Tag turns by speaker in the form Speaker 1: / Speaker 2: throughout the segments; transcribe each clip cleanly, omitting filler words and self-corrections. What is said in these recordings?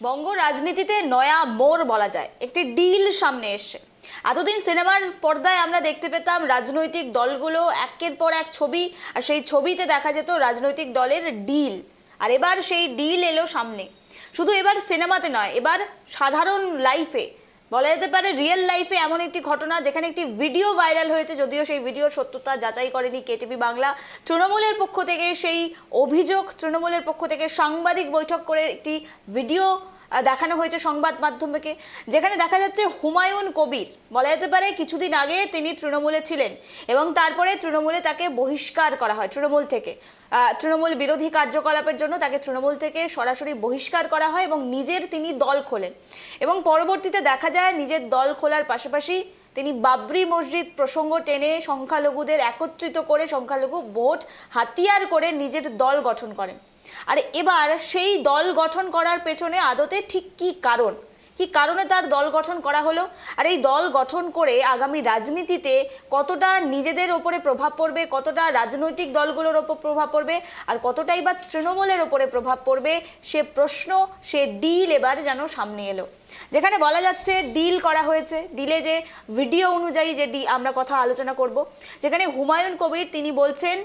Speaker 1: বঙ্গ রাজনীতিতে নয়া মোড় বলা যায়, একটি ডিল সামনে এসছে। এতদিন সিনেমার পর্দায় আমরা দেখতে পেতাম রাজনৈতিক দলগুলো একের পর এক ছবি, আর সেই ছবিতে দেখা যেত রাজনৈতিক দলের ডিল। আর এবার সেই ডিল এলো সামনে। শুধু এবার সিনেমাতে নয়, এবার সাধারণ লাইফে, বলা যেতে পারে রিয়েল লাইফে এমন একটি ঘটনা যেখানে একটি ভিডিও ভাইরাল হয়েছে, যদিও সেই ভিডিওর সত্যতা যাচাই করেনি কেটিভি বাংলা। তৃণমূলের পক্ষ থেকে সেই অভিযোগ, তৃণমূলের পক্ষ থেকে সাংবাদিক বৈঠক করে একটি ভিডিও দেখানো হয়েছে সংবাদ মাধ্যমকে, যেখানে দেখা যাচ্ছে হুমায়ুন কবির, বলা যেতে পারে কিছুদিন আগে তিনি তৃণমূলে ছিলেন এবং তারপরে তৃণমূলে তাকে বহিষ্কার করা হয়, তৃণমূল থেকে তৃণমূল বিরোধী কার্যকলাপের জন্য তাকে তৃণমূল থেকে সরাসরি বহিষ্কার করা হয় এবং নিজের তিনি দল খোলেন। এবং পরবর্তীতে দেখা যায় নিজের দল খোলার পাশাপাশি তিনি বাবরি মসজিদ প্রসঙ্গ টেনে সংখ্যালঘুদের একত্রিত করে, সংখ্যালঘু ভোট হাতিয়ার করে নিজের দল গঠন করেন। আর এবার সেই দল গঠন করার পেছনে আদতে ঠিক কি কারণে তার দল গঠন করা হলো, আর এই দল গঠন করে আগামী রাজনীতিতে কতটা নিজেদের ওপরে প্রভাব পড়বে, কতটা রাজনৈতিক দলগুলোর ওপর প্রভাব পড়বে, আর কতটাই বা তৃণমূলের ওপরে প্রভাব পড়বে, সে প্রশ্ন, সে ডিল এবার যেন সামনে এলো। যেখানে বলা যাচ্ছে ডিল করা হয়েছে, ডিলে যে ভিডিও অনুযায়ী যে আমরা কথা আলোচনা করব, যেখানে হুমায়ুন কবির তিনি বলছেন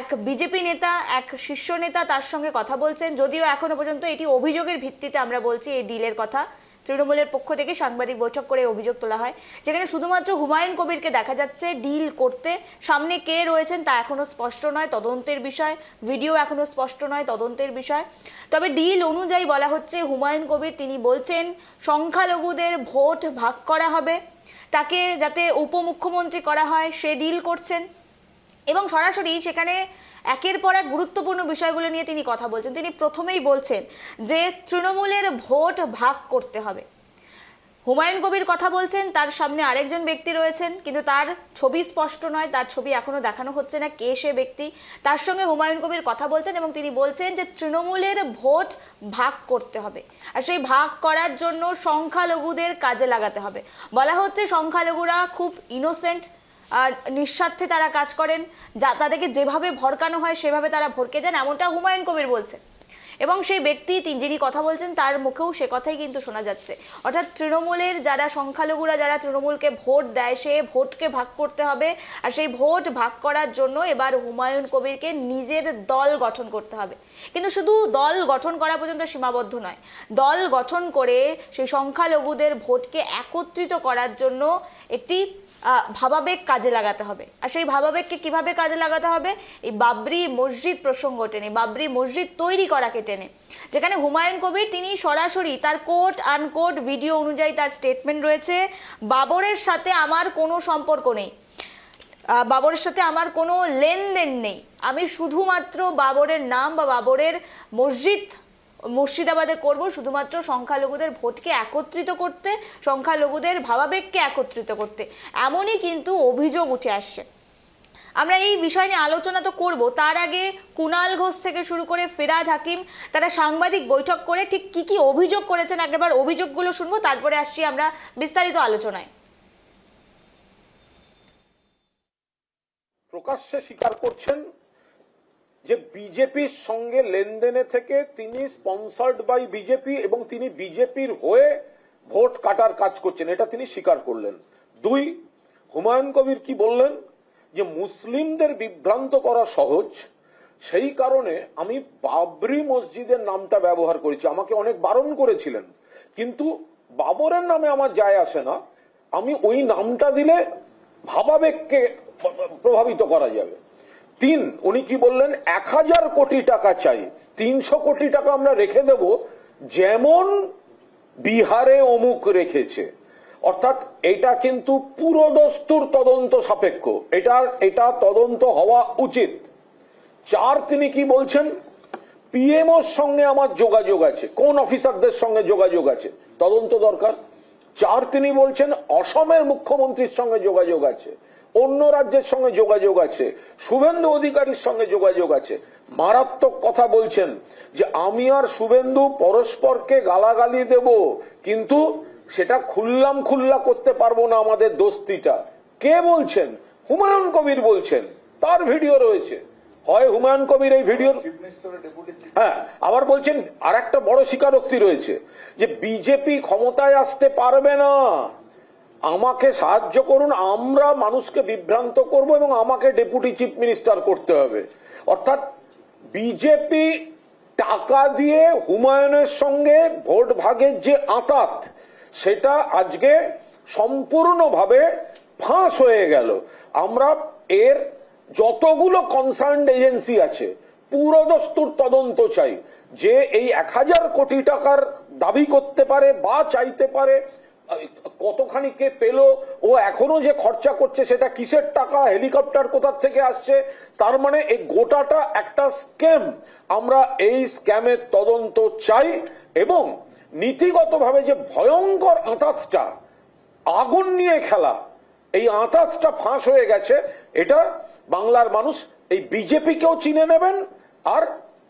Speaker 1: এক বিজেপি নেতা, এক শীর্ষ নেতা তার সঙ্গে কথা বলছেন, যদিও এখনো পর্যন্ত এটি অভিযোগের ভিত্তিতে আমরা বলছি এই ডিলের কথা। তৃণমূলের পক্ষ থেকে সাংবাদিক বৈঠক করে অভিযোগ তোলা হয়, যেখানে শুধুমাত্র হুমায়ুন কবিরকে দেখা যাচ্ছে ডিল করতে। সামনে কে রয়েছেন তা এখনো স্পষ্ট নয়, তদন্তের বিষয়। ভিডিও এখনো স্পষ্ট নয়, তদন্তের বিষয়। তবে ডিল অনুযায়ী বলা হচ্ছে হুমায়ুন কবির তিনি বলছেন সংখ্যালঘুদের ভোট ভাগ করা হবে, তাকে যাতে উপমুখ্যমন্ত্রী করা হয় সে ডিল করছেন এবং সরাসরি সেখানে একের পর এক গুরুত্বপূর্ণ বিষয়গুলো নিয়ে তিনি কথা বলছেন। তিনি প্রথমেই বলছেন যে তৃণমূলের ভোট ভাগ করতে হবে। হুমায়ুন কবির কথা বলছেন, তার সামনে আরেকজন ব্যক্তি রয়েছেন, কিন্তু তার ছবি স্পষ্ট নয়, তার ছবি এখনো দেখানো হচ্ছে না কে সে ব্যক্তি। তার সঙ্গে হুমায়ুন কবির কথা বলছেন এবং তিনি বলছেন যে তৃণমূলের ভোট ভাগ করতে হবে, আর সেই ভাগ করার জন্য সংখ্যালঘুদের কাজে লাগাতে হবে। বলা হচ্ছে সংখ্যালঘুরা খুব ইনোসেন্ট, আর নিঃস্বার্থে তারা কাজ করেন, যা তাদেরকে যেভাবে ভড়কানো হয় সেভাবে তারা ভড়কে যান, এমনটা হুমায়ুন কবির বলছেন। এবং সেই ব্যক্তি যিনি কথা বলছেন তার মুখেও সে কথাই কিন্তু শোনা যাচ্ছে। অর্থাৎ তৃণমূলের যারা সংখ্যালঘুরা, যারা তৃণমূলকে ভোট দেয়, সে ভোটকে ভাগ করতে হবে, আর সেই ভোট ভাগ করার জন্য এবার হুমায়ুন কবিরকে নিজের দল গঠন করতে হবে। কিন্তু শুধু দল গঠন করা পর্যন্ত সীমাবদ্ধ নয়, দল গঠন করে সেই সংখ্যালঘুদের ভোটকে একত্রিত করার জন্য একটি ভাবাবেগ কাজে লাগাতে হবে। আর সেই ভাবাবেগকে কিভাবে কাজে লাগাতে হবে? এই বাবরি মসজিদ প্রসঙ্গ টেনে, বাবরি মসজিদ তৈরি করাকে টেনে, যেখানে হুমায়ুন কবির তিনি সরাসরি তার কোট আনকোট ভিডিও অনুযায়ী তার স্টেটমেন্ট রয়েছে, বাবরের সাথে আমার কোনো সম্পর্ক নেই, বাবরের সাথে আমার কোনো লেনদেন নেই, আমি শুধুমাত্র বাবরের নাম বা বাবরের মসজিদ মুর্শিদাবাদে করব শুধুমাত্র সংখ্যালঘুদের ভোটকে একত্রিত করতে, সংখ্যালঘুদের ভাবাবেগকে একত্রিত করতে। এমনই কিন্তু অভিযোগ উঠে আসছে। আমরা এই বিষয় নিয়ে আলোচনা তো করব, তার আগে কুণাল ঘোষ থেকে শুরু করে ফিরহাদ হাকিম তারা সাংবাদিক বৈঠক করে ঠিক কি কি অভিযোগ করেছেন, একবার অভিযোগগুলো শুনবো, তারপরে আসছি আমরা বিস্তারিত আলোচনায়।
Speaker 2: প্রকাশ্যে স্বীকার করছেন যে বিজেপির সঙ্গে লেনদেনে থেকে তিনি স্পন্সর্ড বাই বিজেপি এবং তিনি বিজেপির হয়ে ভোট কাটার কাজ করছেন, এটা তিনি স্বীকার করলেন। দুই, হুমায়ুন কবির কি বললেন যে মুসলিমদের বিভ্রান্ত করা সহজ, সেই কারণে আমি বাবরি মসজিদের নামটা ব্যবহার করেছি, আমাকে অনেক বারণ করেছিলেন, কিন্তু বাবরের নামে আমার যায় আসে না, আমি ওই নামটা দিলে ভাবাবেগকে প্রভাবিত করা যাবে। তিন, উনি কি বললেন 1000 কোটি টাকা চাই, 300 কোটি টাকা আমরা রেখে দেব যেমন বিহারে অমুক রেখেছে। অর্থাৎ এটা কিন্তু পুরোদস্তুর তদন্ত সাপেক্ষ, এটা তদন্ত হওয়া উচিত। চার, তিনি কি বলছেন পিএমওর সঙ্গে আমার যোগাযোগ আছে, কোন অফিসারদের সঙ্গে যোগাযোগ আছে তদন্ত দরকার। চার, তিনি বলছেন অসমের মুখ্যমন্ত্রীর সঙ্গে যোগাযোগ আছে, অন্য রাজ্যের সঙ্গে যোগাযোগ আছে, শুভেন্দু অধিকারীর সঙ্গে যোগাযোগ আছে। মারাত্মক কথা বলছেন যে আমি আর শুভেন্দু পরস্পরকে গালাগালি দেব, কিন্তু সেটা খুল্লা করতে পারবো না আমাদের দোস্তিটা। কে বলছেন? হুমায়ুন কবির বলছেন, তার ভিডিও রয়েছে। হয় হুমায়ুন কবির এই ভিডিওর, হ্যাঁ আবার বলছেন আর একটা বড় স্বীকারোক্তি রয়েছে যে বিজেপি ক্ষমতায় আসতে পারবে না, আমাকে সাহায্য করুন, আমরা মানুষকে বিভ্রান্ত করব এবং আমাকে ডেপুটি চিফ মিনিস্টার করতে হবে। অর্থাৎ বিজেপি টাকা দিয়ে হুমায়ুনের সঙ্গে ভোট ভাগের যে আঁতাত, সেটা আজকে সম্পূর্ণভাবে ফাঁস হয়ে গেল। আমরা এর যতগুলো কনসার্নড এজেন্সি আছে পুরোদস্তুর তদন্ত চাই, যে এই 1000 কোটি টাকার দাবি করতে পারে বা চাইতে পারে, কতখানি কে পেল, ও এখনো যে খরচা করছে সেটা কিসের টাকা, হেলিকপ্টার কোথা থেকে আসছে, তার মানে এই গোটাটা একটা স্ক্যাম। আমরা এই স্ক্যামের তদন্ত চাই এবং নীতিগতভাবে যে ভয়ঙ্কর আঁতাতটা, আগুন নিয়ে খেলা, এই আঁতাতটা ফাঁস হয়ে গেছে, এটা বাংলার মানুষ এই বিজেপিকেও চিনে নেবেন, আর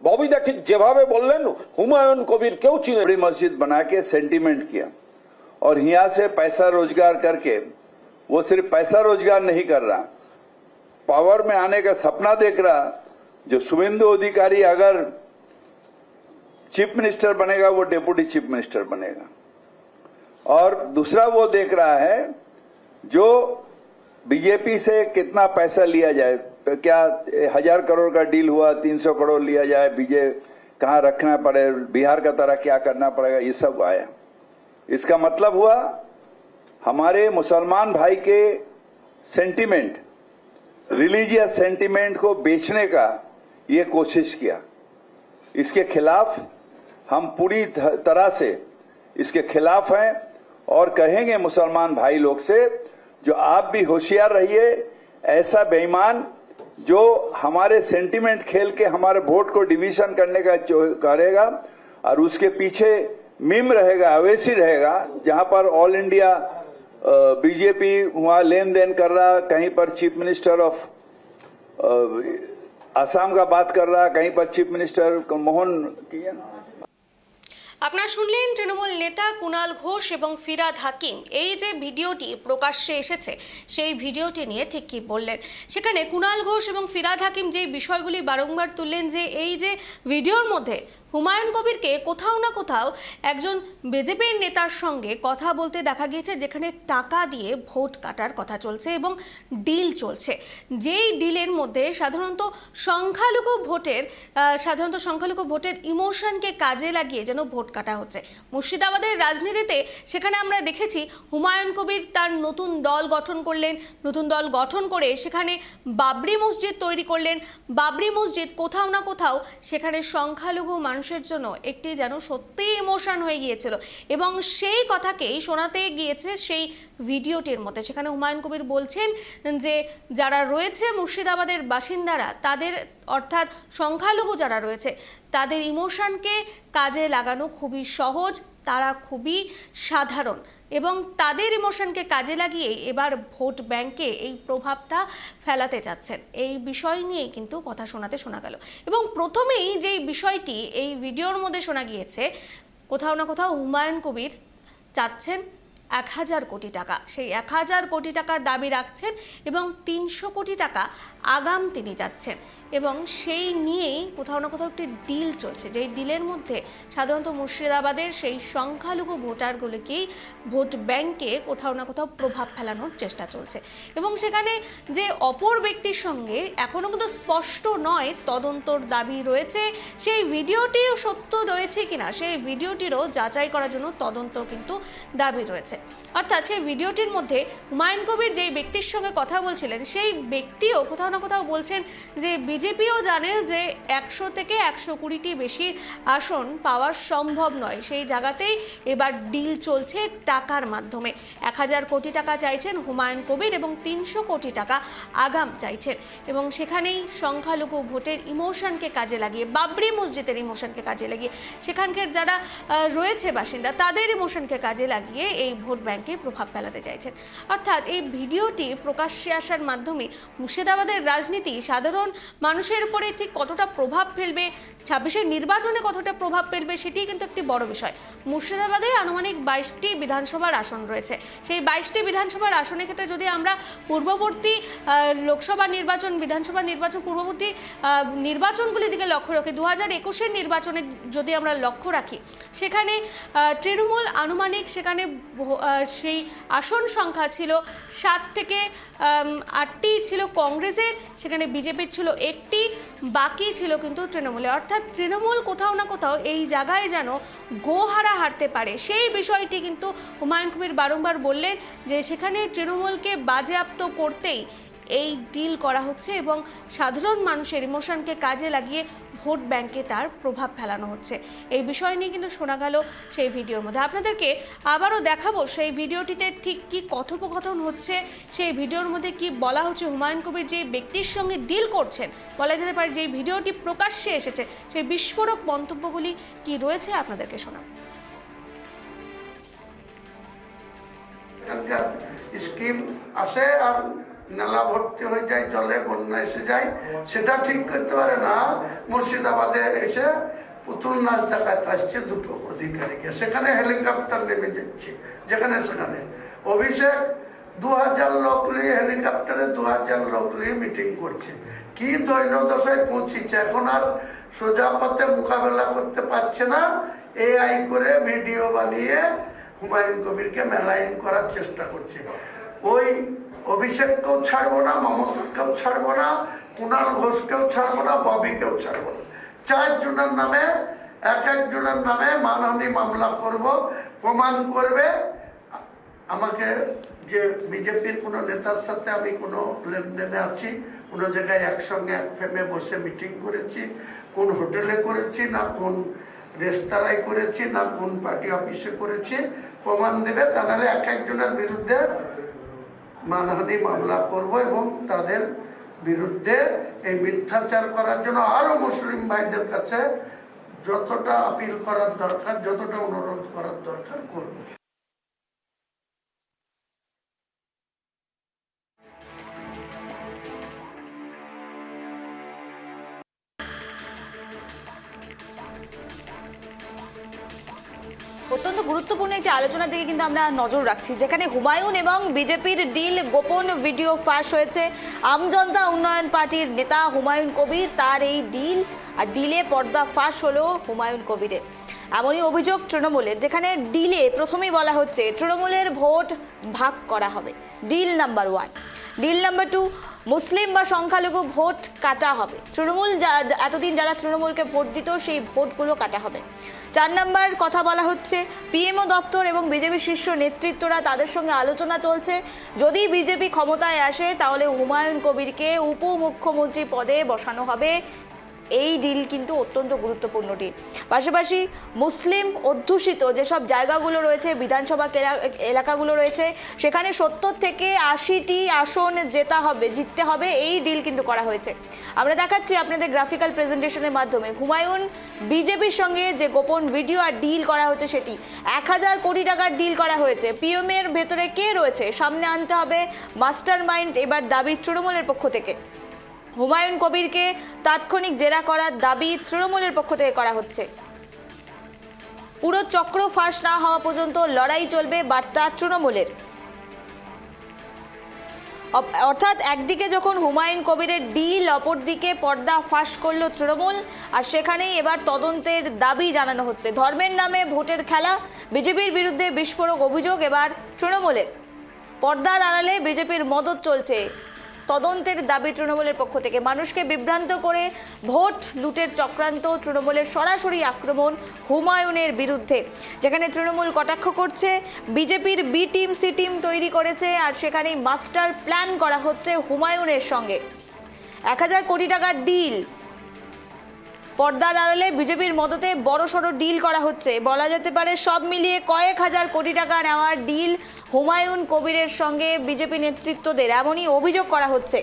Speaker 2: ববিদা ঠিক যেভাবে বললেন হুমায়ুন কবিরকেও চিনে।
Speaker 3: बड़ी मस्जिद बना के सेंटिमेंट किया और यहाँ से पैसा रोजगार करके वो सिर्फ पैसा रोजगार नहीं कर रहा, पावर में आने का सपना देख रहा। जो शुभेंदु अधिकारी अगर चीफ मिनिस्टर बनेगा वो डेप्यूटी चीफ मिनिस्टर बनेगा। और दूसरा वो देख रहा है जो बीजेपी से कितना पैसा लिया जाए, क्या 1000 करोड़ का डील हुआ, 300 करोड़ लिया जाए, बीजेपी कहाँ रखना पड़े, बिहार का तरह क्या करना पड़ेगा, ये सब आया। इसका मतलब हुआ हमारे मुसलमान भाई के सेंटिमेंट, रिलीजियस सेंटिमेंट को बेचने का ये कोशिश किया। इसके खिलाफ हम पूरी तरह से इसके खिलाफ हैं और कहेंगे मुसलमान भाई लोग से, जो आप भी होशियार रहिए, ऐसा बेईमान जो हमारे सेंटिमेंट खेल के हमारे वोट को डिवीजन करने का करेगा और उसके पीछे मीम रहेगा, अवैसी रहेगा, जहां पर ऑल इंडिया बीजेपी वहां लेन देन कर रहा, कहीं पर चीफ मिनिस्टर ऑफ आसाम का बात कर रहा, कहीं पर चीफ मिनिस्टर मोहन किया।
Speaker 4: আপনারা শুনলেন তৃণমূল নেতা কুণাল ঘোষ এবং ফিরহাদ হাকিম এই যে ভিডিওটি প্রকাশ্যে এসেছে সেই ভিডিওটি নিয়ে ঠিক কি বললেন। সেখানে কুণাল ঘোষ এবং ফিরহাদ হাকিম যে বিষয়গুলি বারংবার তুললেন, যে এই যে ভিডিওর মধ্যে হুমায়ুন কবিরকে কোথাও না কোথাও একজন বিজেপির নেতার সঙ্গে কথা বলতে দেখা গিয়েছে, যেখানে টাকা দিয়ে ভোট কাটার কথা চলছে এবং ডিল চলছে। যেই ডিলের মধ্যে সাধারণত সংখ্যালঘু ভোটের ইমোশনকে কাজে লাগিয়ে যেন ভোট কাটা হচ্ছে। মুর্শিদাবাদের রাজনীতিতে সেখানে আমরা দেখেছি হুমায়ুন কবির তার নতুন দল গঠন করলেন, নতুন দল গঠন করে সেখানে বাবরি মসজিদ তৈরি করলেন। বাবরি মসজিদ কোথাও না কোথাও সেখানে সংখ্যালঘু মানুষের জন্য একটি যেন সত্যিই ইমোশন হয়ে গিয়েছিল এবং সেই কথাকেই শোনাতে গিয়েছে সেই ভিডিওটির মধ্যে। সেখানে হুমায়ুন কবির বলছেন যে যারা রয়েছে মুর্শিদাবাদের বাসিন্দারা, তাদের অর্থাৎ সংখ্যালঘু যারা রয়েছে তাদের ইমোশনকে কাজে লাগানো খুবই সহজ, তারা খুবই সাধারণ এবং তাদের ইমোশনকে কাজে লাগিয়ে এবার ভোট ব্যাংকে এই প্রভাবটা ফেলাতে যাচ্ছেন। এই বিষয় নিয়েই কিন্তু কথা শোনা গেল এবং প্রথমেই যেই বিষয়টি এই ভিডিওর মধ্যে শোনা গিয়েছে, কোথাও না কোথাও হুমায়ুন কবির চাচ্ছেন 1000 কোটি টাকা। সেই 1000 কোটি টাকার দাবি রাখছেন এবং 300 কোটি টাকা আগাম তিনি যাচ্ছেন এবং সেই নিয়েই কোথাও না কোথাও একটি ডিল চলছে, যেই ডিলের মধ্যে সাধারণত মুর্শিদাবাদের সেই সংখ্যালঘু ভোটারগুলিকেই ভোট ব্যাংকে কোথাও না কোথাও প্রভাব ফেলানোর চেষ্টা চলছে এবং সেখানে যে অপর ব্যক্তির সঙ্গে এখনও কিন্তু স্পষ্ট নয় তদন্তর দাবি রয়েছে, সেই ভিডিওটিও সত্য রয়েছে কিনা সেই ভিডিওটিরও যাচাই করার জন্য তদন্ত কিন্তু দাবি রয়েছে। অর্থাৎ সেই ভিডিওটির মধ্যে হুমায়ুন কবির যেই ব্যক্তির সঙ্গে কথা বলছিলেন সেই ব্যক্তিও কোথাও না কোথাও বলছেন যে বিজেপিও জানে যে 100 থেকে 120টি বেশি আসন পাওয়া সম্ভব নয়, সেই জায়গাতেই এবার ডিল চলছে টাকার মাধ্যমে। 1000 কোটি টাকা চাইছেন হুমায়ুন কবির এবং 300 কোটি টাকা আগাম চাইছেন এবং সেখানেই সংখ্যালঘু ভোটের ইমোশনকে কাজে লাগিয়ে, বাবরি মসজিদের ইমোশনকে কাজে লাগিয়ে, সেখানকার যারা রয়েছে বাসিন্দা তাদের ইমোশনকে কাজে লাগিয়ে এই ভোট ব্যাংকে প্রভাব ফেলাতে চাইছেন। অর্থাৎ এই ভিডিওটি প্রকাশ্যে আসার মাধ্যমে মুর্শিদাবাদের রাজনীতি, সাধারণ মানুষের উপরে ঠিক কতটা প্রভাব ফেলবে, 26-এর নির্বাচনে কতটা প্রভাব ফেলবে সেটি কিন্তু একটি বড় বিষয়। মুর্শিদাবাদে আনুমানিক 22টি বিধানসভার আসন রয়েছে। সেই 22টি বিধানসভার আসনের ক্ষেত্রে যদি আমরা পূর্ববর্তী লোকসভা নির্বাচন, বিধানসভা নির্বাচন, পূর্ববর্তী নির্বাচনগুলির দিকে লক্ষ্য রাখি, 2021-এর নির্বাচনে যদি আমরা লক্ষ্য রাখি, সেখানে তৃণমূল আনুমানিক সেখানে সেই আসন সংখ্যা ছিল 7 থেকে 8টি ছিল কংগ্রেসের, সেখানে বিজেপির ছিল 1টি, বাকি ছিল কিন্তু তৃণমূলে। অর্থাৎ তৃণমূল কোথাও না কোথাও এই জায়গায় যেন গোহারা হারতে পারে, সেই বিষয়টি কিন্তু হুমায়ুন কবির বারংবার বললেন যে সেখানে তৃণমূলকে বাজেয়াপ্ত করতেই এই ডিল করা হচ্ছে এবং সাধারণ মানুষের ইমোশনকে কাজে লাগিয়ে ভোট ব্যাংকে তার প্রভাব ফেলানো হচ্ছে। এই বিষয় নিয়ে কিন্তু শোনা গেল সেই ভিডিওর মধ্যে। আপনাদেরকে আবারও দেখাবো সেই ভিডিওটিতে ঠিক কী কথোপকথন হচ্ছে, সেই ভিডিওর মধ্যে কি বলা হচ্ছে। হুমায়ুন কবির যে ব্যক্তির সঙ্গে ডিল করছেন, বলা যেতে পারে যে ভিডিওটি প্রকাশ্যে এসেছে, সেই বিস্ফোরক মন্তব্যগুলি কি রয়েছে আপনাদেরকে শোনাব।
Speaker 5: স্কিম আসে আর নালা ভর্তি হয়ে যায়, জলে বন্যা এসে যায়, সেটা ঠিক করতে পারে না। মুর্শিদাবাদে এসে পুতুল নাচ দেখাতে আসছে দুটো অধিকারীকে, সেখানে হেলিকপ্টার নেমে যাচ্ছে যেখানে সেখানে। অভিষেক 2000 লোক নিয়ে হেলিকপ্টারে 2000 লোক নিয়ে মিটিং করছে। কি দৈন্যদশায় পৌঁছেছে, এখন আর সোজা পথে মোকাবেলা করতে পারছে না। এআই করে ভিডিও বানিয়ে হুমায়ুন কবিরকে মেলাইন করার চেষ্টা করছে। ওই অভিষেককেও ছাড়বো না, মমতাকেও ছাড়বো না, কুণাল ঘোষকেও ছাড়বো না, ববিকেও ছাড়বো না। 4 জনের নামে, এক জনের নামে মানহানি মামলা করব। প্রমাণ করবে আমাকে যে বিজেপির কোনো নেতার সাথে আমি কোনো লেনদেনে আছি, কোনো জায়গায় একসঙ্গে এক ফ্রেমে বসে মিটিং করেছি, কোন হোটেলে করেছি, না কোন রেস্তোরাঁয় করেছি, না কোন পার্টি অফিসে করেছি, প্রমাণ দেবে। তা নাহলে এক একজনের বিরুদ্ধে মানহানি মামলা করব এবং তাদের বিরুদ্ধে এই মিথ্যাচার করার জন্য আরো মুসলিম ভাইদের কাছে যতটা আপিল করার দরকার, যতটা অনুরোধ করার দরকার করব।
Speaker 1: অত্যন্ত গুরুত্বপূর্ণ একটি আলোচনার দিকে কিন্তু আমরা নজর রাখছি, যেখানে হুমায়ুন এবং বিজেপির ডিল গোপন ভিডিও ফাঁস হয়েছে। আমজনতা উন্নয়ন পার্টির নেতা হুমায়ুন কবির, তার এই ডিল আর ডিলে পর্দা ফাঁস হলো হুমায়ুন কবিরের। এমনই অভিযোগ তৃণমূলের, যেখানে ডিলে প্রথমেই বলা হচ্ছে তৃণমূলের ভোট ভাগ করা হবে। Deal number 1। ডিল নাম্বার 2, মুসলিম বা সংখ্যালঘু ভোট কাটা হবে। তৃণমূল এতদিন যারা তৃণমূলকে ভোট দিত সেই ভোটগুলো কাটা হবে। 4 নম্বর কথা বলা হচ্ছে পিএমও দপ্তর এবং বিজেপি শীর্ষ নেতৃত্বরা তাদের সঙ্গে আলোচনা চলছে। যদি বিজেপি ক্ষমতায় আসে তাহলে হুমায়ুন কবিরকে উপমুখ্যমন্ত্রী পদে বসানো হবে। এই ডিল কিন্তু অত্যন্ত গুরুত্বপূর্ণ ডিল। পাশাপাশি মুসলিম অধ্যুষিত যেসব জায়গাগুলো রয়েছে, বিধানসভা এলাকাগুলো রয়েছে, সেখানে 70 থেকে 80টি আসন জিততে হবে। এই ডিল কিন্তু করা হয়েছে। আমরা দেখাচ্ছি আপনাদের গ্রাফিক্যাল প্রেজেন্টেশনের মাধ্যমে হুমায়ুন বিজেপির সঙ্গে যে গোপন ভিডিও আর ডিল করা হচ্ছে, সেটি 1000 কোটি টাকার ডিল করা হয়েছে। পিএমের ভেতরে কে রয়েছে সামনে আনতে হবে মাস্টার মাইন্ড, এবার দাবি তৃণমূলের পক্ষ থেকে। হুমায়ুন কবিরকে তাৎক্ষণিক জেরা করার দাবি তৃণমূলের পক্ষ থেকে করা হচ্ছে। পুরো চক্র ফাঁস না হওয়া পর্যন্ত লড়াই চলবে, বার্তা তৃণমূলের। অর্থাৎ একদিকে যখন হুমায়ুন কবিরের ডিল, অপরদিকে পর্দা ফাঁস করলো তৃণমূল, আর সেখানেই এবার তদন্তের দাবি জানানো হচ্ছে। ধর্মের নামে ভোটের খেলা, বিজেপির বিরুদ্ধে বিস্ফোরক অভিযোগ এবার তৃণমূলের। পর্দার আড়ালে বিজেপির মদত চলছে, তদন্তের দাবি তৃণমূলের পক্ষ থেকে। মানুষকে বিভ্রান্ত করে ভোট লুটের চক্রান্ত, তৃণমূলের সরাসরি আক্রমণ হুমায়ুনের বিরুদ্ধে, যেখানে তৃণমূল কটাক্ষ করছে বিজেপির বি টিম, সি টিম তৈরি করেছে, আর সেখানেই মাস্টার প্ল্যান করা হচ্ছে হুমায়ুনের সঙ্গে। 1000 কোটি টাকার ডিল, পর্দার আড়ালে বিজেপির মদতে বড়সড় ডিল করা হচ্ছে। বলা যেতে পারে সব মিলিয়ে কয়েক হাজার কোটি টাকা নেওয়ার ডিল হুমায়ুন কবিরের সঙ্গে বিজেপি নেতৃত্বদের, এমনই অভিযোগ করা হচ্ছে।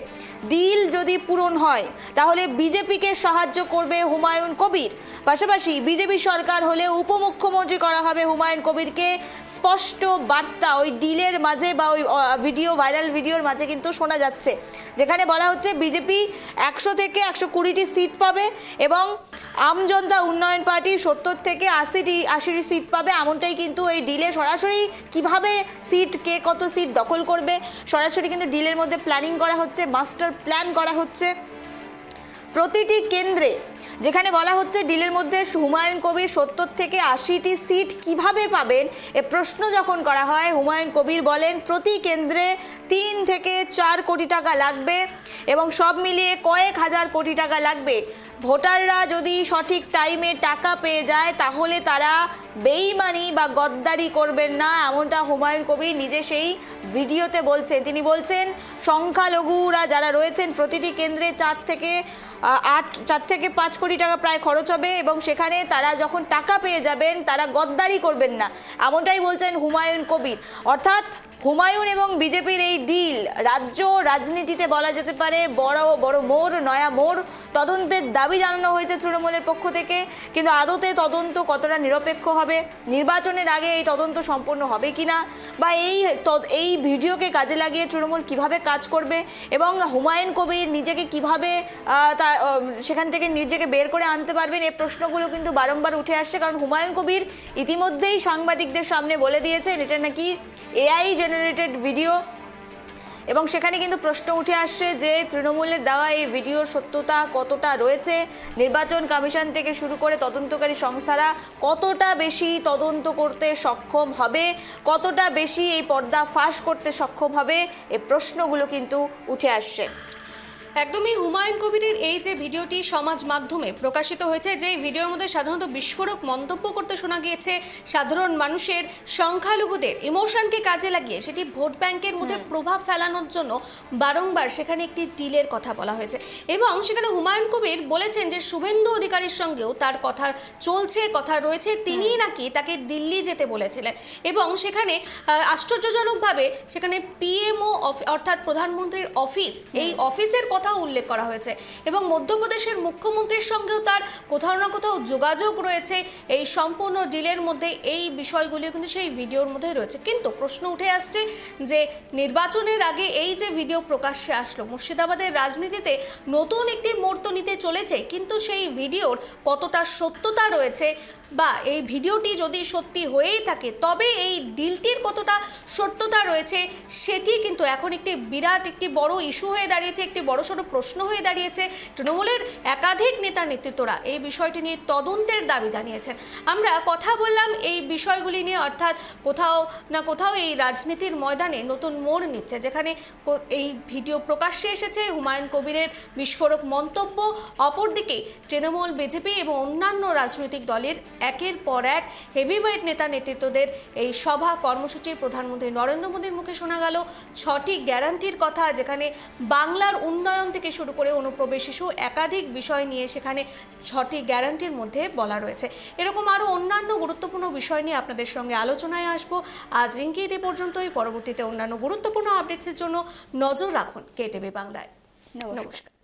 Speaker 1: ডিল যদি পূরণ হয় তাহলে বিজেপিকে সাহায্য করবে হুমায়ুন কবির। পাশাপাশি বিজেপি সরকার হলে উপমুখ্যমন্ত্রী করা হবে হুমায়ুন কবিরকে। স্পষ্ট বার্তা ওই ডিলের মাঝে বা ওই ভিডিও, ভাইরাল ভিডিওর মাঝে কিন্তু শোনা যাচ্ছে, যেখানে বলা হচ্ছে বিজেপি 100 থেকে 120টি সিট পাবে এবং আমজনতা উন্নয়ন পার্টি 70 থেকে 80টি সিট পাবে। এমনটাই কিন্তু এই ডিলে সরাসরি কিভাবে সিট, কে কত সিট দখল করবে, সরাসরি কিন্তু ডিলের মধ্যে প্ল্যানিং করা হচ্ছে, মাস্টার প্ল্যান করা হচ্ছে। প্রতিটি কেন্দ্রে যেখানে বলা হচ্ছে ডিলের মধ্যে হুমায়ুন কবির 70 থেকে 80টি সিট কিভাবে পাবেন এ প্রশ্ন যখন করা হয়, হুমায়ুন কবির বলেন প্রতি কেন্দ্রে 3 থেকে 4 কোটি টাকা লাগবে এবং সব মিলিয়ে কয়েক হাজার কোটি টাকা লাগবে। ভোটাররা যদি সঠিক টাইমে টাকা পেয়ে যায় তাহলে তারা বেইমানি বা গদ্দারি করবেন না, এমনটা হুমায়ুন কবির নিজে সেই ভিডিওতে বলছেন। তিনি বলছেন সংখ্যালঘুরা যারা রয়েছেন প্রতিটি কেন্দ্রে 4 থেকে 5 কোটি টাকা প্রায় খরচ হবে এবং সেখানে তারা যখন টাকা পেয়ে যাবেন তারা গদ্দারি করবেন না, এমনটাই বলছেন হুমায়ুন কবির। অর্থাৎ হুমায়ুন এবং বিজেপির এই ডিল রাজ্য রাজনীতিতে বলা যেতে পারে বড় বড় মোড়, নয়া মোড়। তদন্তের দাবি জানানো হয়েছে তৃণমূলের পক্ষ থেকে, কিন্তু আদতে তদন্ত কতটা নিরপেক্ষ হবে, নির্বাচনের আগে এই তদন্ত সম্পন্ন হবে কিনা, বা এই ভিডিওকে কাজে লাগিয়ে তৃণমূল কিভাবে কাজ করবে এবং হুমায়ুন কবির নিজেকে কিভাবে সেখান থেকে নিজেকে বের করে আনতে পারবেন, এই প্রশ্নগুলো কিন্তু বারংবার উঠে আসছে। কারণ হুমায়ুন কবির ইতিমধ্যেই সাংবাদিকদের সামনে বলে দিয়েছেন এটা নাকি এআই জেনারেটেড ভিডিও এবং সেখানে কিন্তু প্রশ্ন উঠে আসছে যে তৃণমূলের দেওয়া এই ভিডিওর সত্যতা কতটা রয়েছে, নির্বাচন কমিশন থেকে শুরু করে তদন্তকারী সংস্থারা কতটা বেশি তদন্ত করতে সক্ষম হবে, কতটা বেশি এই পর্দা ফাঁস করতে সক্ষম হবে, এই প্রশ্নগুলো কিন্তু উঠে আসছে।
Speaker 4: একদমই হুমায়ুন কবিরের এই যে ভিডিওটি সমাজ মাধ্যমে প্রকাশিত হয়েছে, যে ভিডিওর মধ্যে সাধারণত বিস্ফোরক মন্তব্য করতে শোনা গিয়েছে সাধারণ মানুষের, সংখ্যালঘুদের ইমোশনকে কাজে লাগিয়ে সেটি ভোট ব্যাংকের মধ্যে প্রভাব ফেলানোর জন্য বারংবার সেখানে একটি ডিলের কথা বলা হয়েছে এবং সেখানে হুমায়ুন কবির বলেছেন যে শুভেন্দু অধিকারীর সঙ্গেও তার কথা চলছে, কথা রয়েছে, তিনিই নাকি তাকে দিল্লি যেতে বলেছিলেন এবং সেখানে আশ্চর্যজনকভাবে সেখানে পিএমও অর্থাৎ প্রধানমন্ত্রীর অফিস, এই অফিসের কথা উল্লেখ করা হয়েছে এবং মধ্যপ্রদেশের মুখ্যমন্ত্রীর সঙ্গেও তার কোথাও না কোথাও যোগাযোগ রয়েছে এই সম্পূর্ণ ডিলের মধ্যে। এই বিষয়গুলি কিন্তু সেই ভিডিওর মধ্যে রয়েছে, কিন্তু প্রশ্ন উঠে আসছে যে নির্বাচনের আগে এই যে ভিডিও প্রকাশ্যে আসলো, মুর্শিদাবাদের রাজনীতিতে নতুন একটি মোড় তো নিতে চলেছে, কিন্তু সেই ভিডিওর কতটা সত্যতা রয়েছে বা এই ভিডিওটি যদি সত্যি হয়েই থাকে তবে এই ডিলটির কতটা সত্যতা রয়েছে সেটি কিন্তু এখন একটি বিরাট একটি বড় ইস্যু হয়ে দাঁড়িয়েছে, একটি বড়সড় প্রশ্ন হয়ে দাঁড়িয়েছে। তৃণমূলের একাধিক নেতা নেতৃত্বরা এই বিষয়টি নিয়ে তদন্তের দাবি জানিয়েছেন। আমরা কথা বললাম এই বিষয়গুলি নিয়ে, অর্থাৎ কোথাও না কোথাও এই রাজনীতির ময়দানে নতুন মোড় নিচ্ছে, যেখানে এই ভিডিও প্রকাশ্যে এসেছে, হুমায়ুন কবিরের বিস্ফোরক মন্তব্য, অপরদিকে তৃণমূল, বিজেপি এবং অন্যান্য রাজনৈতিক দলের একের পর এক হেভিওয়েট নেতা নেতৃত্বদের এই সভা কর্মসূচি। প্রধানমন্ত্রী নরেন্দ্র মোদীর মুখে শোনা গেল 6টি গ্যারান্টির কথা, যেখানে বাংলার উন্নয়ন থেকে শুরু করে অনুপ্রবেশ ইস্যু একাধিক বিষয় নিয়ে সেখানে 6টি গ্যারান্টির মধ্যে বলা রয়েছে। এরকম আরও অন্যান্য গুরুত্বপূর্ণ বিষয় নিয়ে আপনাদের সঙ্গে আলোচনায় আসবো। আজ ইঙ্গিত এ পর্যন্তই। পরবর্তীতে অন্যান্য গুরুত্বপূর্ণ আপডেটসের জন্য নজর রাখুন কেটিভি বাংলায়। নমস্কার।